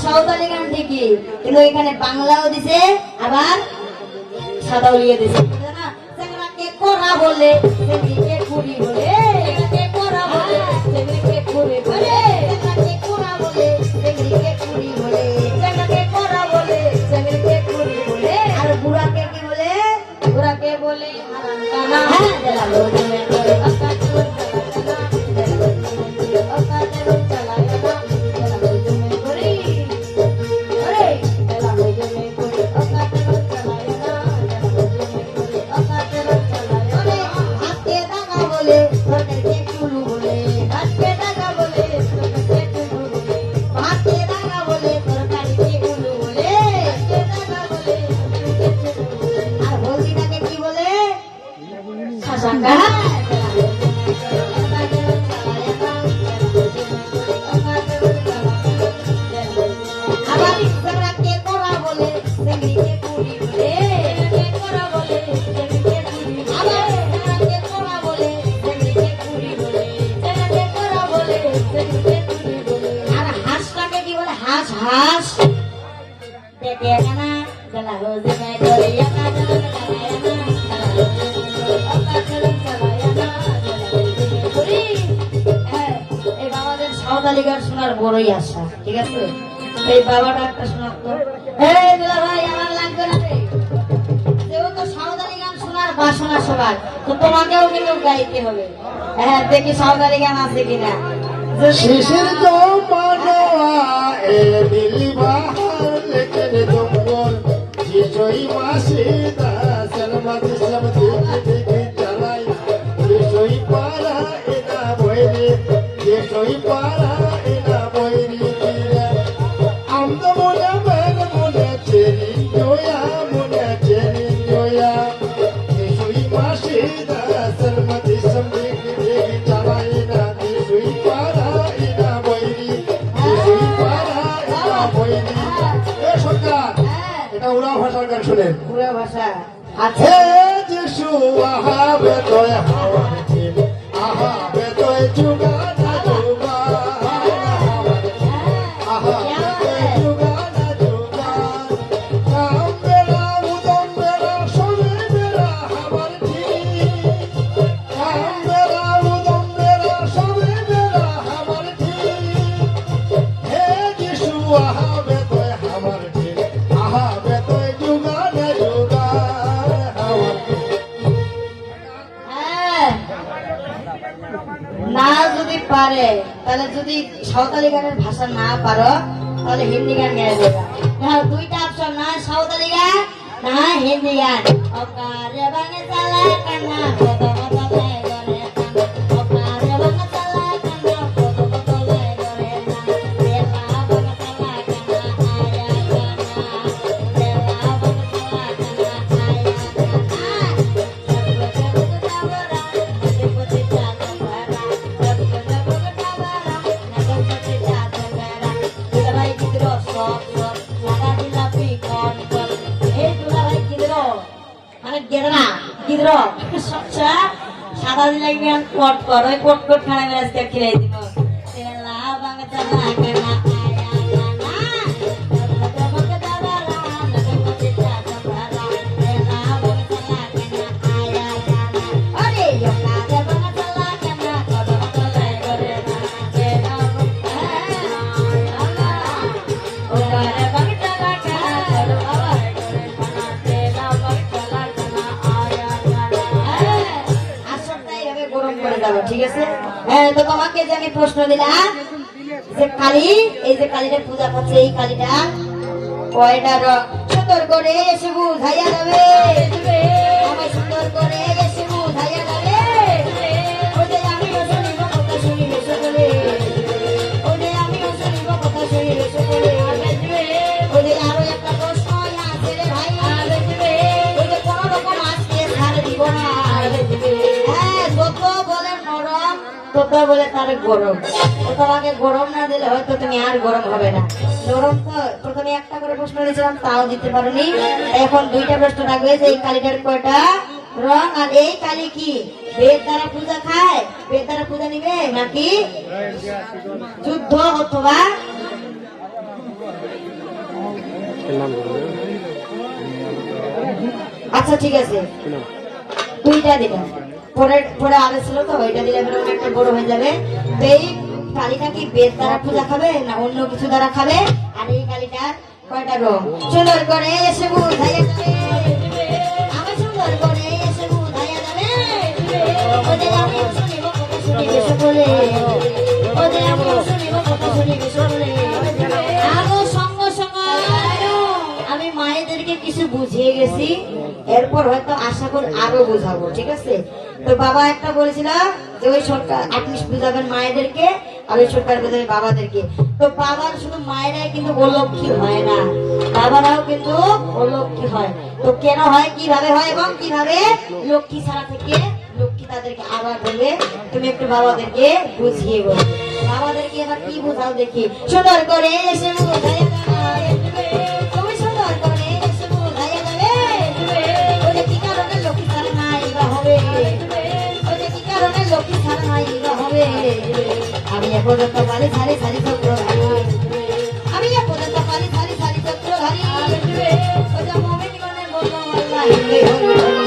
সাঁওতালি গান ঠিকই, কিন্তু এখানে বাংলাও দিছে আবার সাদাও লিয়ে দিছে। কোরা বলে সেদিকে কুড়ি বলে, কোরা বলে সেদিকে কুড়ি বলে, কোরা বলে সেদিকে কুড়ি বলে, কোরা বলে সেদিকে কুড়ি বলে। আর বুড়াকে কি বলে? বুড়াকে বলে হারাম কানা। জেলা লোজ মে করে আকাশ চালা আকাশ চালা জেলা লোজ মে করে ওরে জেলা লোজ মে করে আকাশ চালা সাঁওতালি গান শোনার বড়ই আশা, ঠিক আছে? এই বাবাটা একটা শোনার তো। এই দুলা ভাই আমার লাগবে না রে, যেহেতু সাঁওতালি গান শোনার বাসনা সবার, তো তোমাকেও কিন্তু গাইতে হবে। হ্যাঁ, দেখি সাঁওতালি গান আছে কিনা। শিশির তো মানোয়া এ দিলি বাহার লেকের জঙ্গল জিজই মাসি দাসের মাঝে সব দেখে দেখে চালাই জিজই পারা এনা বইরে জিজই পারা এনা বইরে আমদো মনে বেগ মনে চেরি জয়া মনে চেরি জয়া জিজই মাসি দাসের মাঝে সব দেখে দেখে চালাই না জিজই পারা এনা বইরে জিজই পারা এনা বইরে। এ সরকার, এটা উড়া ভাষার গান শুনেন। পুরা ভাষা আছে। হে যিশু আহা বেতয় হাওয়া ছিল আহা বেতয় যুগানা যুগান আহা বেতয় যুগানা যুগান কাম বেলা উদম বেলা সবে বেলা হাবার ঠিক কাম বেলা উদম বেলা সবে বেলা হাবার ঠিক হে যিশু আহা বেতয় হাবার ঠিক আহা বেতয় যুগানা যুগান হাবার না যদি পারে, তাহলে যদি সাঁওতালি গানের ভাষা না পারো, তাহলে হিন্দি গান গায়ে দেবে। হ্যাঁ, দুইটা অপশন, না সাঁওতালি গান না হিন্দি গান। ওকারে বাঙে চালা কান্না কত কত লাই করে টান, ওকারে বাঙে চালা কান্না কত কত লাই করে টান, বেলা বাঙে চালা কান্না আয়া কান্না, বেলা বাঙে চালা কান্না আয়া সাদা দিলে পট কর, ওই পট কট খানা করে আজকে খেলে দিব। ঠিক আছে? হ্যাঁ, তো তোমাকে যে আমি প্রশ্ন দিলাম যে কালী, এই যে কালীটা পূজা করছে, এই কালীটা কয়টা রং? সুন্দর করে এসে বুঝাইয়া যাবে, আমায় সুন্দর করে এসে বুঝাইয়া যাবে। ওই যে আমি শুনিব কথা শুনি বেশি করে, ওই যে আমি শুনিব কথা শুনি বেশি করে। ওই যে আরো একটা প্রশ্ন আছে রে ভাই, ওই যে কোন রকম আজকে ছাড় দিব না। হ্যাঁ, যত বলে নরম তত বলে তার গরম, তোমাকে গরম না দিলে হয়তো তুমি আর গরম হবে না। নরম তো প্রথমে একটা করে প্রশ্ন দিয়েছিলাম তাও দিতে পারোনি, এখন দুইটা প্রশ্ন রাখবে যে এই কালীটার কয়টা রং, আর এই কালী কি বেদ দ্বারা পূজা খায়, বেদ দ্বারা পূজা নিবে নাকি যুদ্ধ অথবা আচ্ছা ঠিক আছে দুইটা দিলাম, পরে পরে আগে ছিল তো ওইটা দিলে এবার অনেকটা বড় হয়ে যাবে। তো এই কালীটা কি বেদ দ্বারা পূজা খাবে না অন্য কিছু দ্বারা খাবে, আর এই কালীটার কয়টা রং সুন্দর করে এসে বুঝাইয়া যাবে, আমি সুন্দর করে এসে বুঝাইয়া যাবে, ওদের আমি শুনিব কথা শুনিবে সকলে, ওদের আমি শুনিব কথা শুনিবে সকলে। আগো সঙ্গ সঙ্গ আমি মায়েদেরকে কিছু বুঝিয়ে গেছি, এরপর হয়তো আশা করি আরো বুঝাবো, ঠিক আছে? তো বাবা একটা বলেছিল যে ওই সরকার আপনি বুঝাবেন মায়েদেরকে আর ওই সরকার বুঝাবে বাবাদেরকে। তো বাবার শুধু মায়েরাই কিন্তু অলক্ষী হয় না, বাবারাও কিন্তু অলক্ষী হয়। তো কেন হয়, কিভাবে হয় এবং কিভাবে লক্ষ্মী ছাড়া থেকে লক্ষ্মী তাদেরকে আবার বলবে, তুমি একটু বাবাদেরকে বুঝিয়ে বলো। বাবাদেরকে এবার কি বুঝাও দেখি, সুন্দর করে এসে বুঝাইয়া দাও, তুমি সুন্দর করে এসে বুঝাইয়া দেবে, ওই যে কি কারণে লক্ষ্মী ছাড়া নাই বা হবে, ওই যে কি কারণে লক্ষ্মী ছাড়া নাই বা হবে। আমি এ পর্যন্ত পারি সারি সারি চক্রধারী, আমি এ পর্যন্ত পারি সারি সারি চক্রধারী, ওই যে মোমেন জীবনে বললাম আল্লাহ